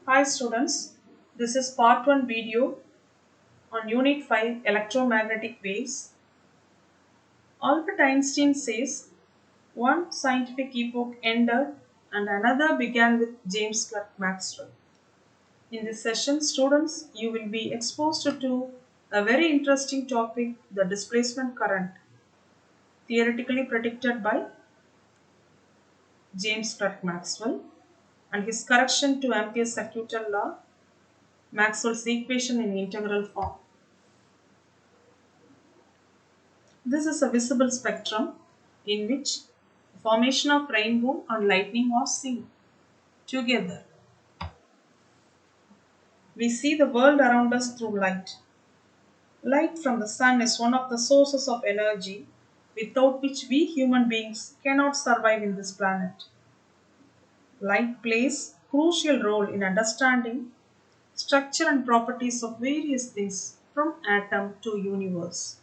Hi students, this is part 1 video on Unit 5 Electromagnetic Waves. Albert Einstein says, one scientific epoch ended and another began with James Clerk Maxwell. In this session, students, you will be exposed to a very interesting topic, the displacement current, theoretically predicted by James Clerk Maxwell, and his correction to Ampere's circuital law, Maxwell's equation in integral form. This is a visible spectrum in which the formation of rainbow and lightning are seen together. We see the world around us through light. Light from the sun is one of the sources of energy without which we human beings cannot survive in this planet. Light plays a crucial role in understanding structure and properties of various things from atom to universe.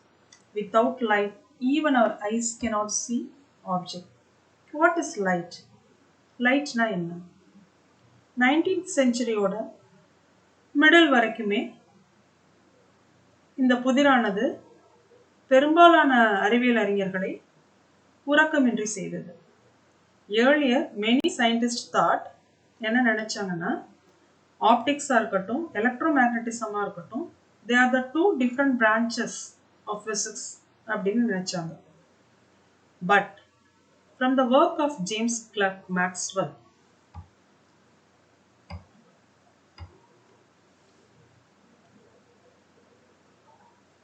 Without light, even our eyes cannot see object. What is light? லைட்னா என்ன? 19th செஞ்சுரியோட middle வரைக்குமே இந்த புதிரானது பெரும்பாலான அறிவியல் அறிஞர்களை உறக்கமின்றி செய்தது. Earlier, many scientists thought என்ன நினைச்சாங்கன்னா ஆப்டிக்ஸாக இருக்கட்டும் எலக்ட்ரோமேக்னட்டிசமாக இருக்கட்டும் they are the two different branches of physics அப்படின்னு நினைச்சாங்க. But from the work of James Clerk Maxwell,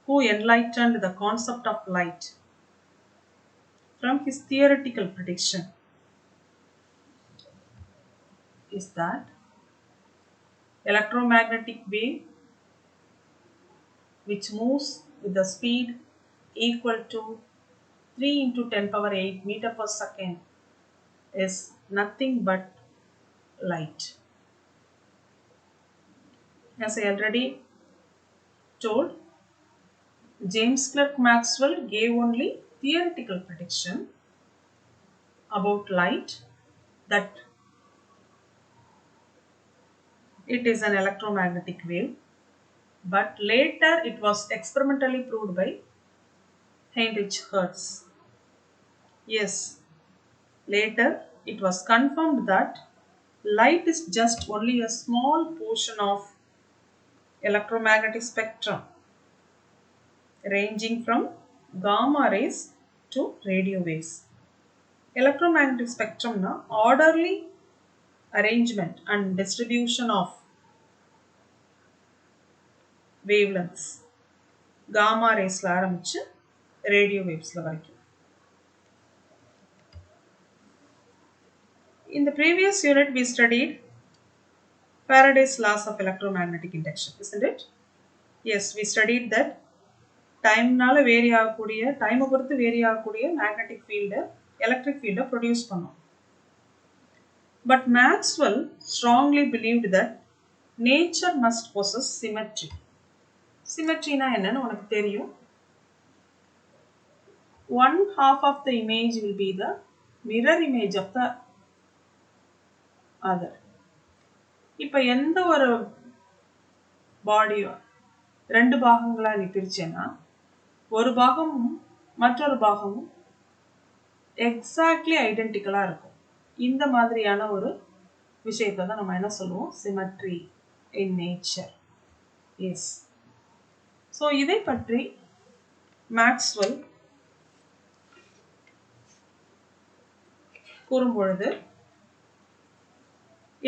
who enlightened the concept of light from his theoretical prediction, is that electromagnetic wave which moves with the speed equal to 3 into 10 power 8 meter per second is nothing but light. As I already told, James Clerk Maxwell gave only theoretical prediction about light, that it is an electromagnetic wave, but later it was experimentally proved by Heinrich Hertz. Yes, later it was confirmed that light is just only a small portion of electromagnetic spectrum ranging from gamma rays to radio waves. Electromagnetic spectrum na orderly arrangement and distribution of wavelengths. Gamma rays la ஆரம்பிச்சு radio waves la வரைக்கும். In the previous unit we studied Faraday's laws of electromagnetic induction, isn't it? Yes, we studied that டைம்னால vary ஆகக்கூடிய டைமை பொறுத்து vary ஆகக்கூடிய magnetic ஃபீல்டை electric ஃபீல்டை produce பண்ணும். But Maxwell strongly believed that nature must possess symmetry. சிமெட்ரினா என்னன்னு உனக்கு தெரியும். One half of the image will be the mirror image of the other. இப்போ எந்த ஒரு பாடியோ ரெண்டு பாகங்களாக நீ பிரிச்சேன்னா ஒரு பாகமும் மற்றொரு பாகமும் எக்ஸாக்ட்லி ஐடென்டிக்கலாக இருக்கும். இந்த மாதிரியான ஒரு விஷயத்தை தான் நம்ம என்ன சொல்லுவோம், symmetry in nature. Yes, so இதை பற்றி மேக்ஸ்வெல் கூறும்பொழுது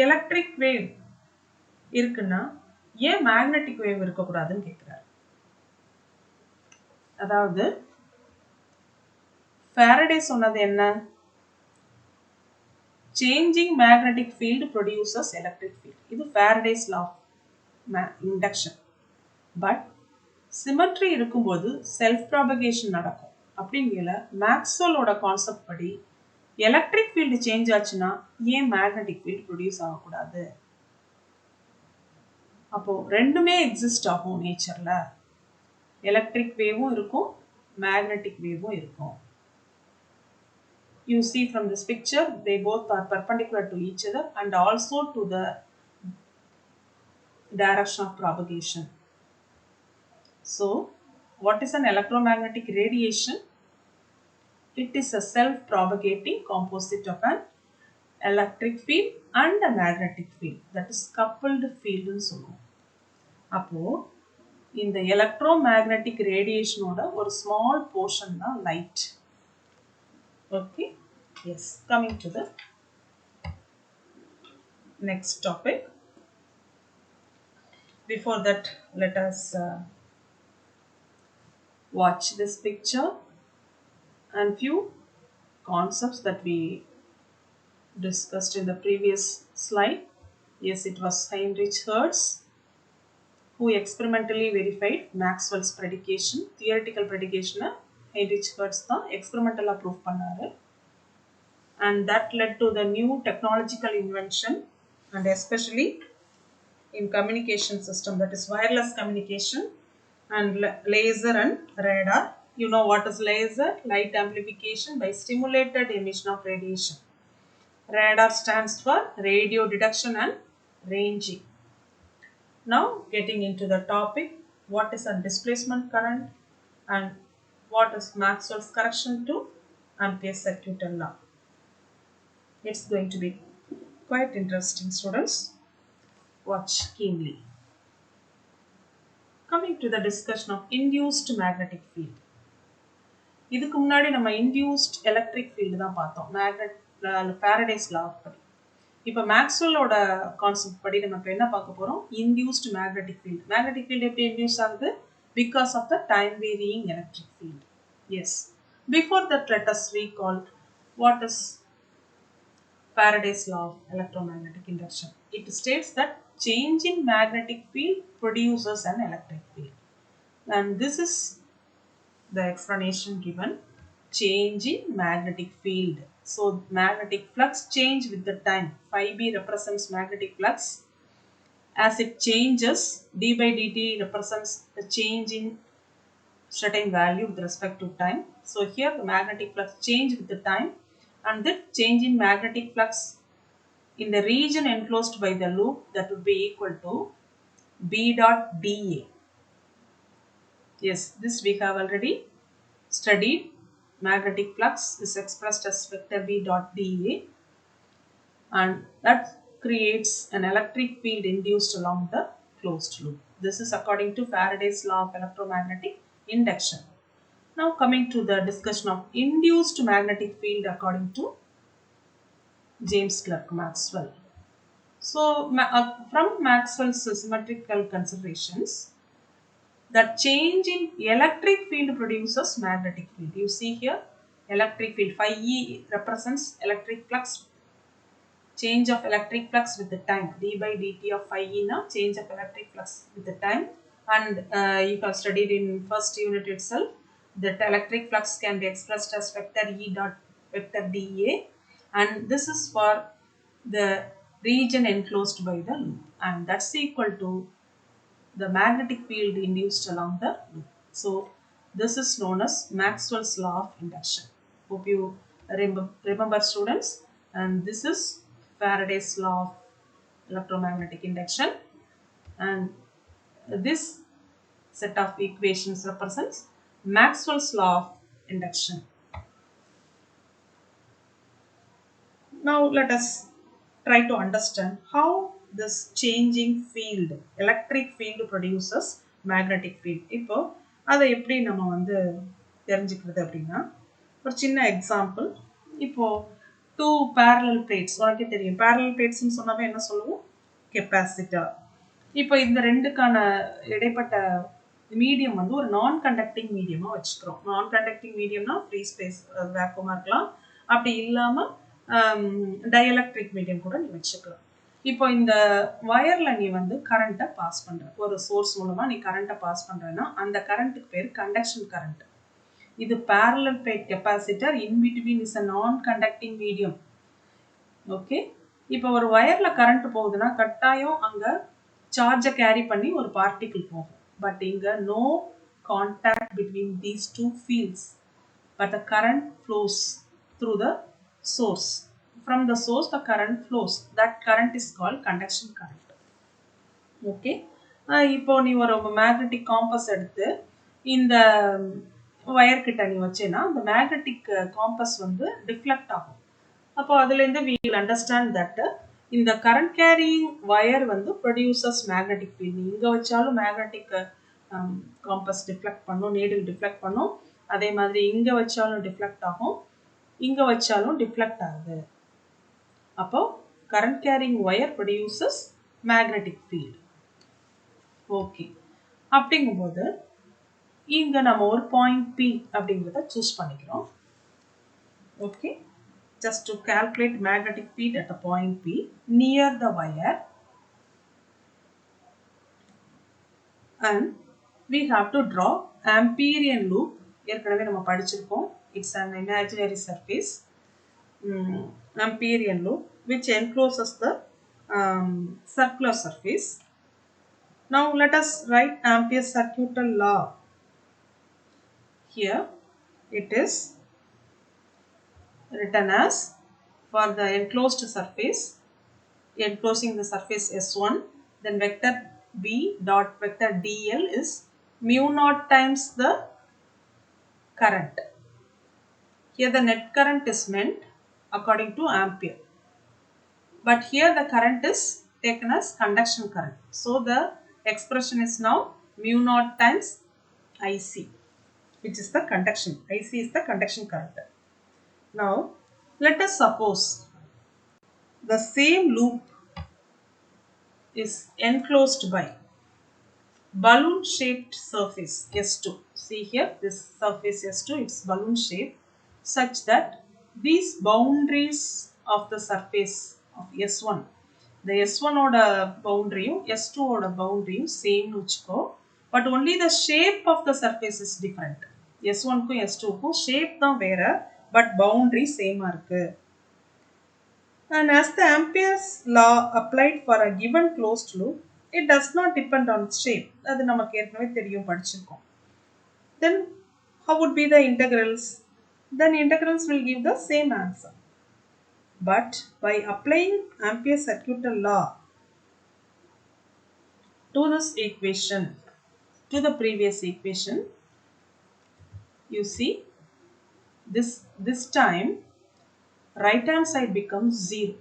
எலக்ட்ரிக் வேவ் இருக்குன்னா ஏன் மேக்னெட்டிக் வேவ் இருக்கக்கூடாதுன்னு கேட்குறாரு. அதாவது ஃபாரடே சொன்னது என்ன, changing magnetic field produces electric field. இது Faraday's law of induction. But symmetry இருக்கும்போது செல்ஃப் ப்ராபகேஷன் நடக்கும். அப்படிங்கிற மேக்ஸ்வெல்லோட கான்செப்ட் படி எலக்ட்ரிக் ஃபீல்டு சேஞ்ச் ஆச்சுன்னா ஏன் மேக்னெட்டிக் ஃபீல்டு ப்ரொடியூஸ் ஆகக்கூடாது? அப்போ ரெண்டுமே எக்ஸிஸ்ட் ஆகும் நேச்சர்ல. எலக்ட்ரிக் வேவும் இருக்கும், மேக்னெட்டிக் வேவும் இருக்கும். You see from this picture, they both are perpendicular to each other and also to the direction of propagation. So, what is an electromagnetic radiation? It is a self-propagating composite of an electric field and a magnetic field. That is coupled field னு சொல்லுவோம். அப்போ இந்த electromagnetic radiation ஓட ஒரு small portion தான் light. Okay. Yes. Coming to the next topic. Before that, let us watch this picture and few concepts that we discussed in the previous slide. Yes, it was Heinrich Hertz who experimentally verified Maxwell's predication. Theoretical predication Heinrich Hertz தான் experimental proof பண்ணாரு. And that led to the new technological invention, and especially in communication system, that is wireless communication and laser and radar. You know what is laser? Light amplification by stimulated emission of radiation. Radar stands for radio detection and ranging. Now getting into the topic, what is a displacement current and what is Maxwell's correction to Ampere's circuital law. It's going to be quite interesting, students. Watch keenly. Coming to the discussion of induced magnetic field. இதுக்கு முன்னாடி நம்ம induced electric field தான் பார்த்தோம். Faraday's law படி. இப்போ மேக்ஸ்வெல்லோட concept படி நம்ம இப்போ என்ன பார்க்க போறோம்? Induced magnetic field. Magnetic field எப்படி induce ஆகுது? Because of the time varying electric field. Yes. Before that, let us recall what is Faraday's law of electromagnetic induction. It states that change in magnetic field produces an electric field. And this is the explanation given. Change in magnetic field. So, magnetic flux change with the time. Phi b represents magnetic flux. As it changes, d by dt represents the change in certain value with respect to time. So, here the magnetic flux change with the time, and that change in magnetic flux in the region enclosed by the loop, that would be equal to B dot dA. Yes, this we have already studied. Magnetic flux is expressed as vector B dot dA, and that creates an electric field induced along the closed loop. This is according to Faraday's law of electromagnetic induction. Now coming to the discussion of induced magnetic field according to James Clerk Maxwell. So from Maxwell's symmetrical considerations, that change in electric field produces magnetic field. You see here, electric field phi E represents electric flux, change of electric flux with the time. D by dt of phi E now, change of electric flux with the time. And you have studied in first unit itself that electric flux can be expressed as vector E dot vector dA, and this is for the region enclosed by the loop, and that's equal to the magnetic field induced along the loop. So, this is known as Maxwell's law of induction. Hope you remember, students. And this is Faraday's law of electromagnetic induction. And this set of equations represents Maxwell's law of induction. Now, let us try to understand how this changing field, electric field produces magnetic field. இப்போ அதை எப்படி நம்ம வந்து தெரிஞ்சுக்கிறது அப்படின்னா, ஒரு சின்ன example. இப்போ டூ parallel plates, உனக்கே தெரியும் parallel platesன்னு சொன்னாவே என்ன சொல்லுவோம்? கெப்பாசிட்டர். இப்போ இந்த ரெண்டுக்கான இடைப்பட்ட மீடியம் வந்து ஒரு நான் கண்டக்டிங் மீடியமா வச்சுக்கிறோம். நான் கண்டக்டிங் மீடியம்னா ஃப்ரீ ஸ்பேஸ் வேக்குமா இருக்கலாம், அப்படி இல்லாமல் டயலக்ட்ரிக் மீடியம் கூட நீ வச்சுக்கலாம். இப்போ இந்த வயர்ல நீ வந்து கரண்ட்டை பாஸ் பண்ற, ஒரு சோர்ஸ் மூலமா நீ கரண்ட்டை பாஸ் பண்றன்னா அந்த கரண்ட்டுக்கு பேர் கண்டக்ஷன் கரண்ட். இது parallel plate capacitor, in between is a non conducting medium. Okay, இப்போ ஒரு வயர்ல கரண்ட் போகுதுன்னா கட்டாயம் அங்க சார்ஜை கேரி பண்ணி ஒரு பார்ட்டிகிள் போகும். பட் இங்க no contact between these two fields, but the current flows through the source. From the source the current flows. That current is called conduction current. Okay. இப்போ நீ ஒரு மேக்னெட்டிக் காம்பஸ் எடுத்து இந்த wire கிட்ட நீ வச்சேன்னா அந்த மேக்னெட்டிக் காம்பஸ் வந்து டிஃப்ளெக்ட் ஆகும். அப்போ அதுலேருந்து we will understand that இந்த கரண்ட் கேரியிங் வயர் வந்து ப்ரொடியூசஸ் மேக்னெட்டிக் ஃபீல்ட். இங்கே வச்சாலும் மேக்னெட்டிக் காம்பஸ் டிஃப்ளெக்ட் பண்ணும், நீடில் டிஃப்ளெக்ட் பண்ணும். அதே மாதிரி இங்கே வச்சாலும் டிஃப்ளெக்ட் ஆகும், இங்கே வச்சாலும் டிஃப்ளெக்ட் ஆகுது. அப்போ current carrying wire produces magnetic field. Okay, அப்படிங்கும்போது இங்கே நம்ம ஒரு பாயிண்ட் பி அப்படிங்கிறத சூஸ் பண்ணிக்கிறோம். Okay, just to calculate magnetic field at a point P near the wire, and we have to draw Amperian loop. ஏற்கனவே நம்ம படிச்சிருக்கோம். It's an imaginary surface, Amperian loop, which encloses the circular surface. Now let us write Ampere's circuital law. Here it is written as, for the enclosed surface, enclosing the surface S1, then vector B dot vector dl is mu naught times the current. Here the net current is meant according to ampere, but here the current is taken as conduction current. So the expression is now mu naught times IC, which is the conduction. IC is the conduction current. Now let us suppose the same loop is enclosed by balloon shaped surface S2. See here, this surface S2, it's balloon shaped such that these boundaries of the surface of S1, the S1 oda boundary S2 oda boundary same nu vechiko, but only the shape of the surface is different. S1 ku S2 ku shape dhaan vera, but boundary same ah irukku. And as the Ampere's law applied for a given closed loop, it does not depend on its shape. அது நமக்கு ஏற்கனவே தெரியும், படிச்சிருக்கோம். Then how would be the integrals? Then integrals will give the same answer. But by applying Ampere's circuital law to this equation, to the previous equation, you see this time right hand side becomes 0.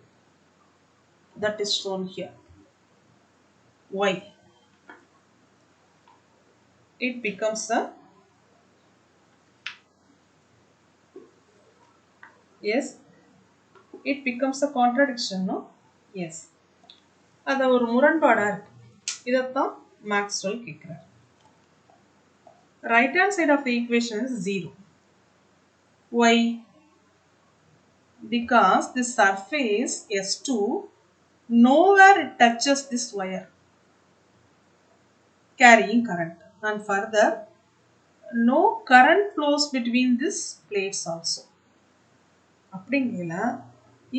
That is shown here. Why? It becomes a, yes, it becomes a contradiction, no? Yes. அது ஒரு முரண்பாடா இருக்கு. இதைத்தான் Maxwell கேட்கிறார். Right hand side of the equation is 0. Why? Because the surface S2 nowhere it touches this wire carrying current, and further no current flows between these plates also. அப்படிங்கல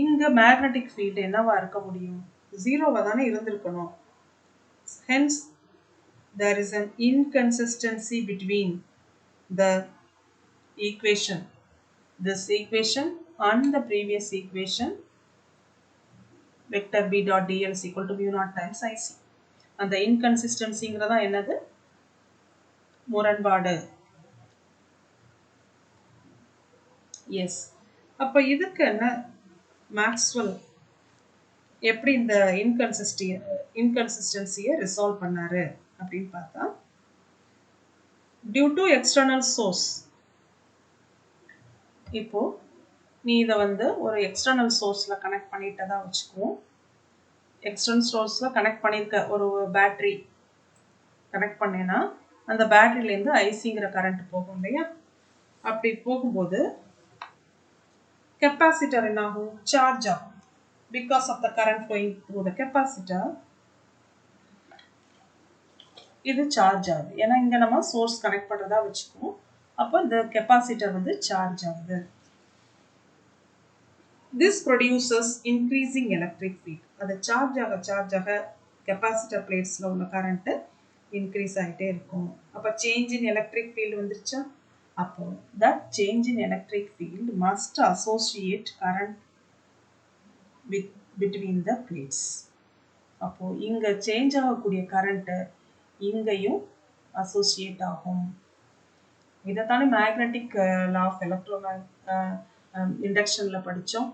இங்க magnetic field என்னவா இருக்க முடியும்? 0வா தானே இருந்திருக்கணும். Hence there is an inconsistency between the equation, this equation and the previous equation, vector b dot dl is equal to mu naught times IC. அந்த inconsistencyங்கிறதா என்னது? முரண்பாடு. S. அப்போ இதுக்கு என்ன மேக்ஸ்வெல் எப்படி இந்த இன்கன்சிஸ்டன்சியை ரிசால்வ் பண்ணாரு அப்படின்னு பார்த்தா, டியூ டு எக்ஸ்டர்னல் சோர்ஸ். இப்போ நீ இதை வந்து ஒரு எக்ஸ்டர்னல் சோர்ஸில் கனெக்ட் பண்ணிட்டதா வச்சுக்குவோம். எக்ஸ்டர்னல் சோர்ஸில் கனெக்ட் பண்ணியிருக்க ஒரு பேட்ரி கனெக்ட் பண்ணேன்னா அந்த பேட்டரியிலேருந்து ஐசிங்கிற கரண்ட் போகும் இல்லையா? அப்படி போகும்போது கெப்பாசிட்டர் என்ன ஆகும்? சார்ஜ் ஆகும். Because of the current going through the capacitor, இது சார்ஜ் ஆகுது. ஏன்னா இங்கே நம்ம சோர்ஸ் கனெக்ட் பண்ணுறதா வச்சுக்குவோம். அப்போ இந்த கெப்பாசிட்டர் வந்து சார்ஜ் ஆகுது. This produces increasing electric field. அது சார்ஜ் ஆக கெப்பாசிட்டர் பிளேட்ஸில் உள்ள கரண்ட்டு இன்க்ரீஸ் ஆகிட்டே இருக்கும். அப்போ சேஞ்ச் இன் எலக்ட்ரிக் ஃபீல்டு வந்துருச்சா? அப்போ that change in electric field must associate current between the plates. அப்போ இங்க சேஞ்ச் ஆகக்கூடிய கரண்ட் இங்கேயும் அசோசியேட் ஆகும். இதைத்தானே மேக்னெட்டிக் லா ஆஃப் இண்டக்ஷன்ல படித்தோம்.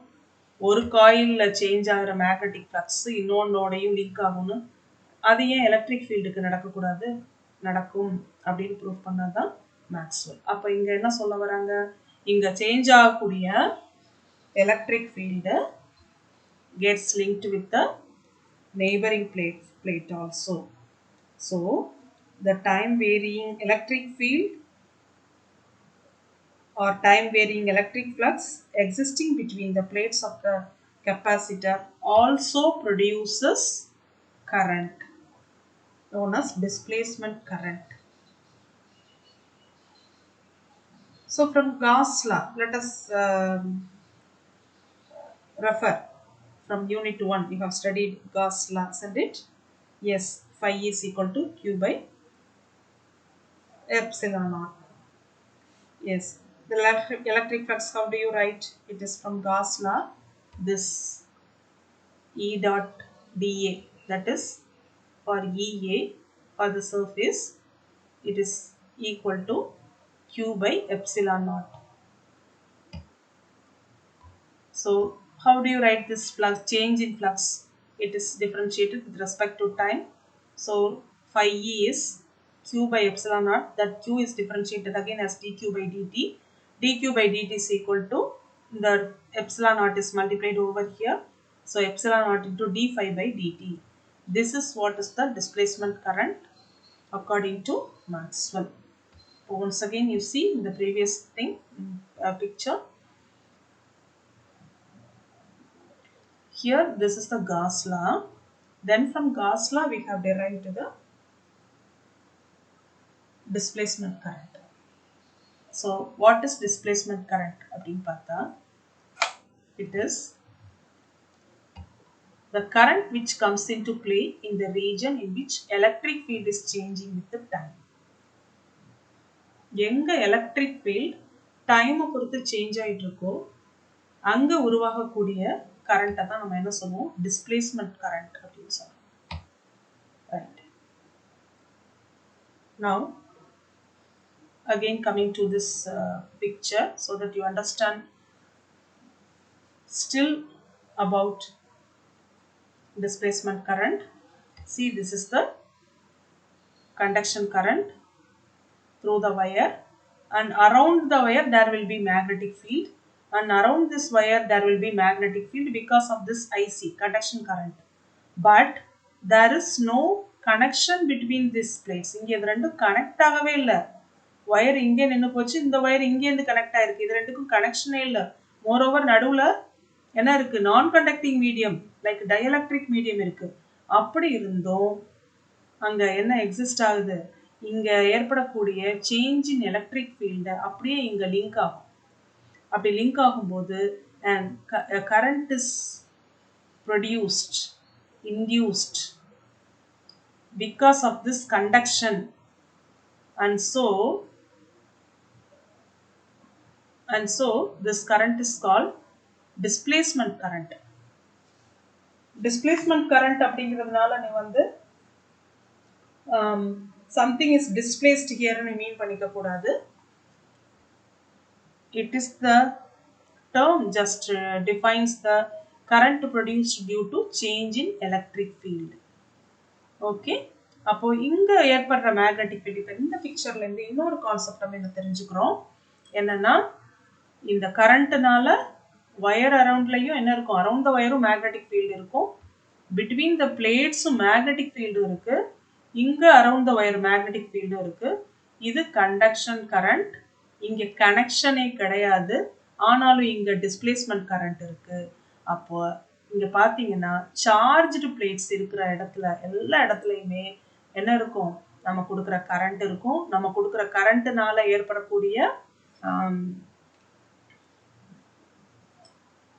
ஒரு காயிலில் சேஞ்ச் ஆகிற மேக்னெட்டிக் ஃப்ளக்ஸ் இன்னொன்னோடையும் லிங்க் ஆகும்னு. அது ஏன் எலக்ட்ரிக் ஃபீல்டுக்கு நடக்கக்கூடாது? நடக்கும் அப்படின்னு ப்ரூவ் பண்ணதான் மேக்ஸ்வெல். அப்போ இங்கே என்ன சொல்ல வராங்க? இங்கே சேஞ்ச் ஆகக்கூடிய electric field gets linked with the neighboring plate also. So the time varying electric field or time varying electric flux existing between the plates of the capacitor also produces current known as displacement current. So from Gauss law, let us refer from unit 1. You have studied Gauss law, isn't it? Yes, phi is equal to Q by epsilon naught. Yes, the electric flux, how do you write? It is from Gauss law. This E dot dA, that is for EA, for the surface, it is equal to Q by epsilon naught. So how do you write this flux, change in flux? It is differentiated with respect to time. So phi E is Q by epsilon naught. That Q is differentiated again as dQ by dt. dQ by dt is equal to the epsilon naught is multiplied over here. So epsilon naught into d phi by dt. This is what is the displacement current according to Maxwell. So once again you see in the previous thing picture. Here this is the Gauss law. Then from Gauss law we have derived the displacement current. So what is displacement current? It is the current which comes into play in the region in which electric field is changing with the time. எங்க electric field time பொறுத்து change ஆயிட்டு இருக்கோ அங்க உருவாகக்கூடிய கரண்ட்டை தான் நம்ம என்ன சொல்லுவோம்? டிஸ்பிளேஸ்மெண்ட் கரண்ட் அப்படின்னு சொல்லுவோம். Right. Now again coming to this picture so that you understand still about displacement current. See, this is the conduction current through the wire, and around the wire there will be magnetic field, and around this wire there will be magnetic field because of this IC, conduction current. But there is no connection between these plates. இங்கே இது ரெண்டும் connect ஆகவே இல்லை. Wire இங்கே நின்று போச்சு, இந்த wire இங்கேருந்து கனெக்ட் ஆயிருக்கு. இது ரெண்டுக்கும் கனெக்ஷனே இல்லை. மோரோவர் நடுவில் என்ன இருக்கு? நான் conducting medium like dielectric medium இருக்கு. அப்படி இருந்தும் அங்கே என்ன எக்ஸிஸ்ட் ஆகுது? இங்கே ஏற்படக்கூடிய சேஞ்ச் இன் எலக்ட்ரிக் ஃபீல்டு அப்படியே இங்கே லிங்க் ஆகும். அப்படி லிங்க் ஆகும்போது current is produced, induced because of this conduction, and so this current is called displacement current. Displacement current அப்படிங்கிறதுனால நீ வந்து something is displaced here னு மீன் பண்ணிக்க கூடாது. It is the term just defines the current produced due to change in electric field. Okay, அப்போ இங்க ஏற்படுற magnetic field இந்த பிக்சர்ல இருந்து இன்னொரு கான்செப்ட் நம்ம இங்க தெரிஞ்சுக்கிறோம். என்னன்னா இந்த கரண்ட்னால வயர் அரவுண்ட்லயும் என்ன இருக்கும்? அரவுண்ட் த வயரும் மேக்னெட்டிக் ஃபீல்டு இருக்கும். பிட்வீன் த பிளேட்ஸும் மேக்னெட்டிக் ஃபீல்டும் இருக்கு. இங்க அரவுண்ட் த வயர் மேக்னெட்டிக் ஃபீல்டும் இருக்கு. இது கண்டக்ஷன் கரண்ட். இங்க கனெக்ஷனே கிடையாது, ஆனாலும் இங்க டிஸ்பிளேஸ்மெண்ட் கரண்ட் இருக்கு. அப்போ இங்க பாத்தீங்கன்னா சார்ஜ்டு பிளேட்ஸ் இருக்கிற இடத்துல எல்லா இடத்துலையுமே என்ன இருக்கும்? நம்ம கொடுக்குற கரண்ட் இருக்கும். நம்ம கொடுக்குற கரண்ட்னால ஏற்படக்கூடிய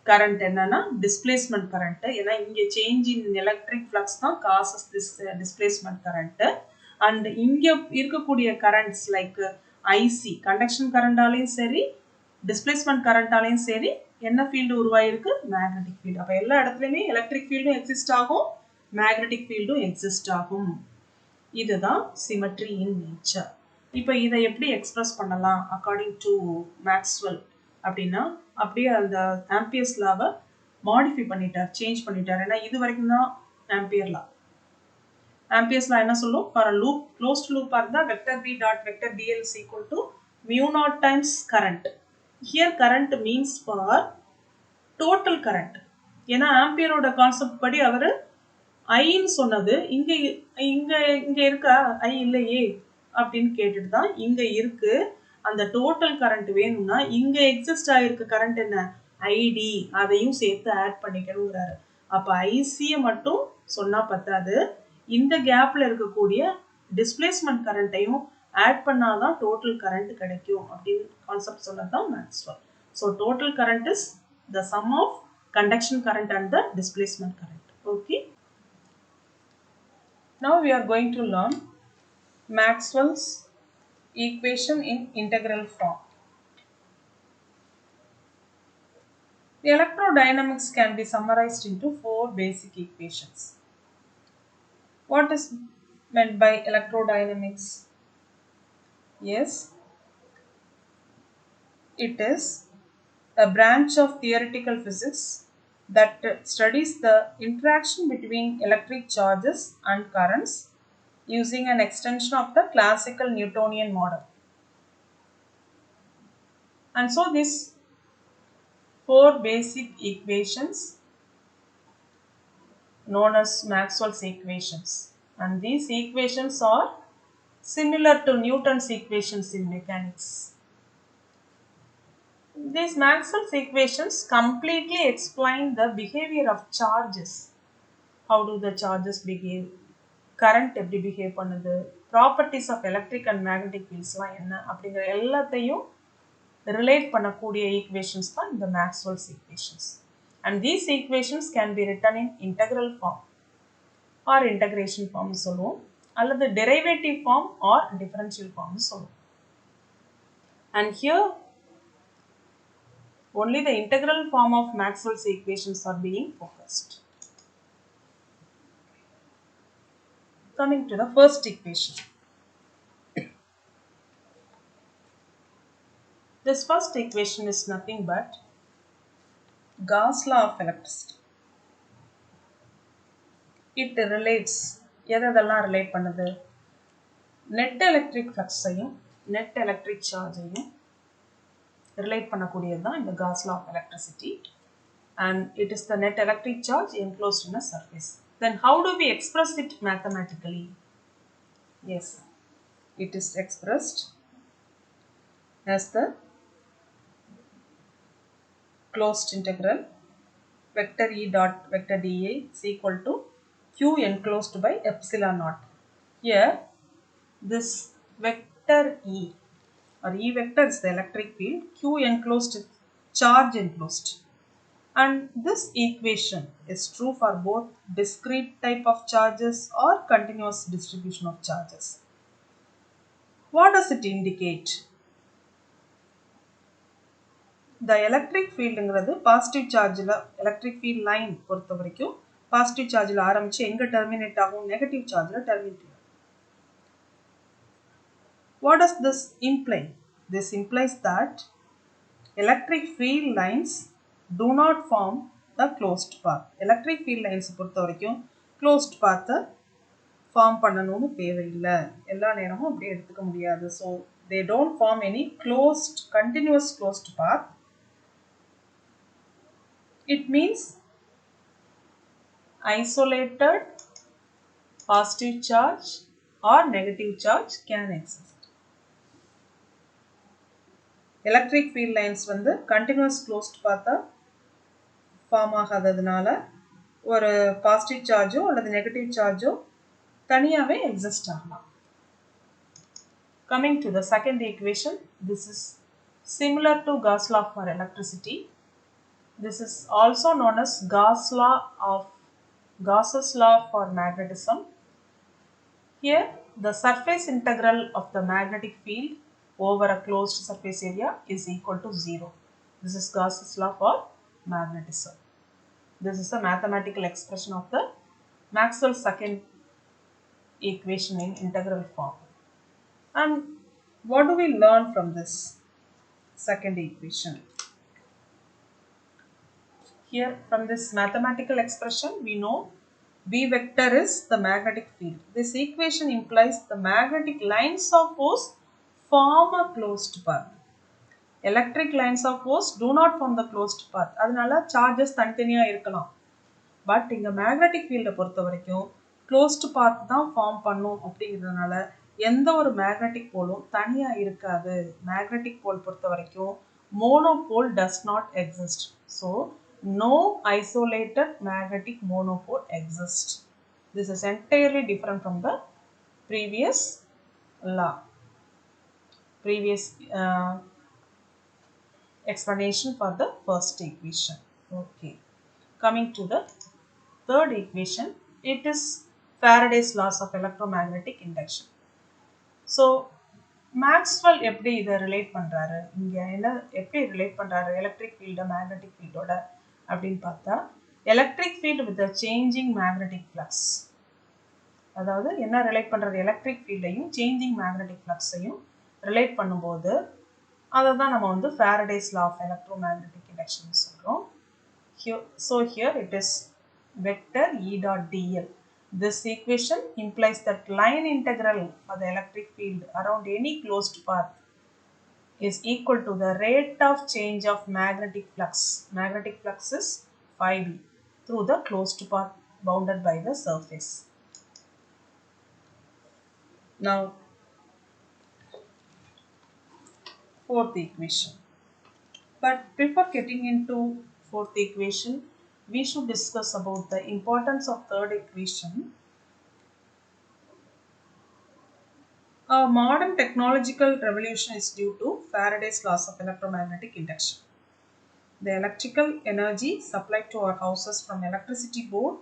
கரண்ட் என்னன்னா டிஸ்பிளேஸ்மெண்ட் கரண்ட். ஏன்னா இங்க சேஞ்ச் இன் எலக்ட்ரிக் ஃப்ளக்ஸ் தான் causes this displacement current. And இங்க இருக்கக்கூடிய கரண்ட்ஸ் லைக் ஐசி கண்டக்ஷன் கரண்டாலையும் சரி டிஸ்பிளேஸ்மெண்ட் கரண்டாலையும் சரி என்ன ஃபீல்டு உருவாயிருக்கு? Magnetic field. அப்போ எல்லா இடத்துலையுமே எலக்ட்ரிக் ஃபீல்டும் எக்ஸிஸ்ட் ஆகும், மேக்னெட்டிக் ஃபீல்டும் எக்ஸிஸ்ட் ஆகும். இதுதான் சிமெட்ரி இன் நேச்சர். இப்போ இதை எப்படி எக்ஸ்பிரஸ் பண்ணலாம் அக்கார்டிங் டு மேக்ஸ்வெல் அப்படின்னா, அப்படியே அந்த ஆம்பியர்ஸ் லாவை மாடிஃபை பண்ணிட்டார், சேஞ்ச் பண்ணிட்டார். ஏன்னா இது வரைக்கும் தான் ஆம்பியர் லா. ஆம்பியர்ஸ் லா என்ன சொல்லும்? ஃபார் அ லூப், க்ளோஸ்ட் லூப்பாக இருந்தால் vector B dot vector d l is equal to mu naught times current. Here current means for total current. ஏன்னா ஆம்பியரோட கான்செப்ட் படி அவர் ஐன்னு சொன்னது இங்கே இங்கே இங்கே இருக்கா, ஐ இல்லையே அப்படின்னு கேட்டுட்டு தான் இங்கே இருக்கு. அந்த டோட்டல் கரண்ட் வேணும்னா இங்கே எக்ஸிஸ்ட் ஆகிருக்க கரண்ட் என்ன, ஐடி, அதையும் சேர்த்து ஆட் பண்ணிக்கணுங்கிறாரு. அப்போ ஐசியை மட்டும் சொன்னால் பத்தாது, இந்த கேப்பில் இருக்கக்கூடிய டிஸ்பிளேஸ்மெண்ட் கரண்ட்டையும் ஆட் பண்ணாதான் டோட்டல் கரண்ட் கிடைக்கும் அப்படின்னு கான்செப்ட் சொன்னது தான் Maxwell. So total current is the sum of conduction current and the displacement current. Okay. Now we are going to learn Maxwell's equation in integral form. The electrodynamics can be summarized into 4 basic equations. What is meant by electrodynamics? Yes, it is a branch of theoretical physics that studies the interaction between electric charges and currents using an extension of the classical Newtonian model. And so these 4 basic equations known as Maxwell's equations, and these equations are similar to Newton's equations in mechanics. These Maxwell's equations completely explain the behavior of charges. How do the charges behave? Current எப்படி behave பண்ணுது? Properties of electric and magnetic fieldsலாம் என்ன அப்படிங்கிற எல்லாத்தையும் relate பண்ணக்கூடிய equations தான் இந்த Maxwell's equations. And these equations can be written in integral form or integration form சொல்லுவோம், அல்லது derivative form or differential form சொல்லுவோம். And here only the integral form of Maxwell's equations are being focused. Coming to the first equation. This first equation is nothing but Gauss law of electricity. It relates, எதெல்லாம் relate பண்ணுது? Net electric flux ஐயும் net electric charge ஐயும் relate பண்ணக்கூடியது தான் இந்த Gauss law of electricity, and it is the net electric charge enclosed in a surface. Then how do we express it mathematically? Yes, it is expressed as the closed integral vector E dot vector dA is equal to Q enclosed by epsilon naught. Here this vector E or E vector is the electric field, Q enclosed is charge enclosed, and this equation is true for both discrete type of charges or continuous distribution of charges. What does it indicate? The electric field ங்கிறது positive சார்ஜில் electric field line பொறுத்த வரைக்கும் positive சார்ஜில் ஆரம்பித்து எங்கே terminate ஆகும்? Negative சார்ஜில் terminate ஆகும். What does this imply? This implies that electric field lines do not form the closed path. Electric field lines பொறுத்த வரைக்கும் closed path form பண்ணணும்னு தேவையில்லை, எல்லா நேரமும் அப்படியே எடுத்துக்க முடியாது. So they don't form any closed, continuous closed path. It means isolated positive charge or negative charge can exist. Electric field lines வந்து continuous closed path ஃபார்ம் ஆகாததுனால ஒரு பாசிட்டிவ் சார்ஜோ அல்லது நெகட்டிவ் சார்ஜோ தனியாகவே எக்ஸிஸ்ட் ஆகலாம். Coming to the second equation, this is similar to Gauss law for electricity. This is also known as Gauss's law for magnetism. Here the surface integral of the magnetic field over a closed surface area is equal to 0. This is Gauss's law for magnetism. This is a mathematical expression of the Maxwell's second equation in integral form. And what do we learn from this second equation? Here from this mathematical expression we know B vector is the magnetic field. This equation implies the magnetic lines of force form a closed path. Electric lines of force do not form the closed path. அதனால charges தனித்தனியா இருக்கலாம். But இங்கே magnetic ஃபீல்டை பொறுத்த வரைக்கும் closed path தான் form பண்ணும் அப்படிங்கிறதுனால எந்த ஒரு மேக்னெட்டிக் போலும் தனியாக இருக்காது. மேக்னெட்டிக் போல் பொறுத்த வரைக்கும் monopole does not exist. So no isolated magnetic monopole exist. This is entirely different from the previous law, previous explanation for the first equation. Okay, coming to the third equation, it is Faraday's laws of electromagnetic induction. So Maxwell எப்படி இதை relate பண்ணுறாரு, இங்கே என்ன எப்படி relate பண்ணுறாரு electric ஃபீல்டை magnetic ஃபீல்டோட அப்படின்னு பார்த்தா, electric field with changing magnetic flux. அதாவது என்ன ரிலேட் பண்ணுறது, எலக்ட்ரிக் ஃபீல்டையும் சேஞ்சிங் மேக்னெட்டிக் ஃப்ளக்ஸையும் ரிலேட் பண்ணும்போது அதை தான் நம்ம வந்து Faraday's law of electromagnetic induction சொல்கிறோம். So here it is vector E dot dl. This equation implies that line integral for the electric field around any closed path is equal to the rate of change of magnetic flux. Magnetic flux is phi b through the closed path bounded by the surface. Now fourth equation. But before getting into fourth equation, we should discuss about the importance of third equation. A modern technological revolution is due to Faraday's laws of electromagnetic induction. The electrical energy supplied to our houses from electricity board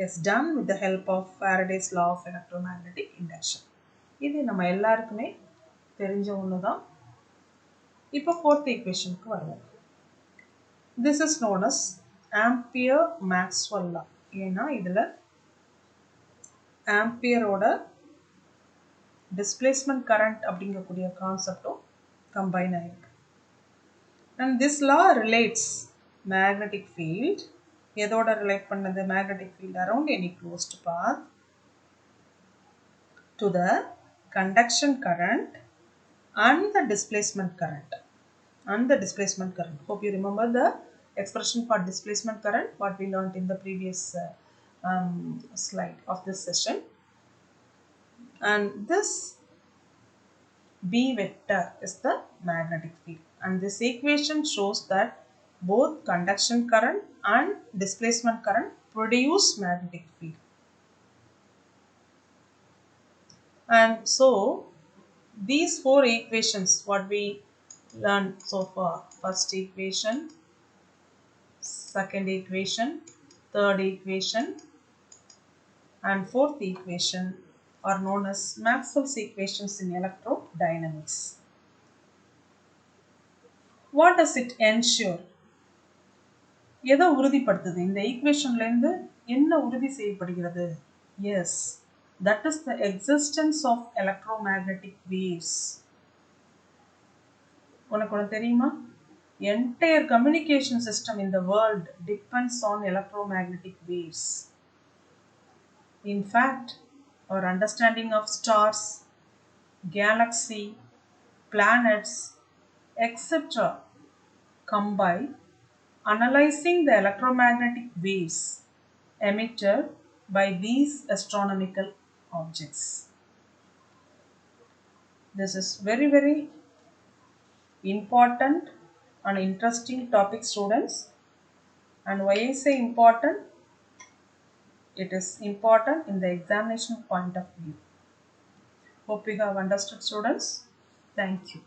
is done with the help of Faraday's law of electromagnetic induction. இது நம்ம எல்லாருக்குமே தெரிஞ்ச ஒன்று தான். இப்போ fourth equationக்கு வருவோம். This is known as Ampere-Maxwell law. ஏன்னா இதில் ஆம்பியரோட டிஸ்பிளேஸ்மெண்ட் கரண்ட் அப்படிங்கக்கூடிய கான்செப்டும் கம்பைன் ஆகிருக்கு. And this law relates magnetic field, எதோட ரிலேட் பண்ணது, magnetic field around any closed path to the conduction current and the displacement current. Hope you remember the expression for displacement current what we learned in the previous slide of this session. And this B vector is the magnetic field, and this equation shows that both conduction current and displacement current produce magnetic field. And so these four equations what we learned so far, first equation, second equation, third equation and fourth equation are known as Maxwell's equations in electrodynamics. What does it ensure? எதை உறுதிப்படுத்துது, இந்த ஈக்குவேஷன்லேருந்து என்ன உறுதி செய்யப்படுகிறது? Yes, that is the existence of electromagnetic waves. உனக்கு ஒன்று தெரியுமா, entire communication system in the world depends on electromagnetic waves. In fact, our understanding of stars, galaxy, planets, etc. come by analyzing the electromagnetic waves emitted by these astronomical objects. This is very important and interesting topic, students. And why I say important? It is important in the examination point of view. Hope you have understood, students. Thank you.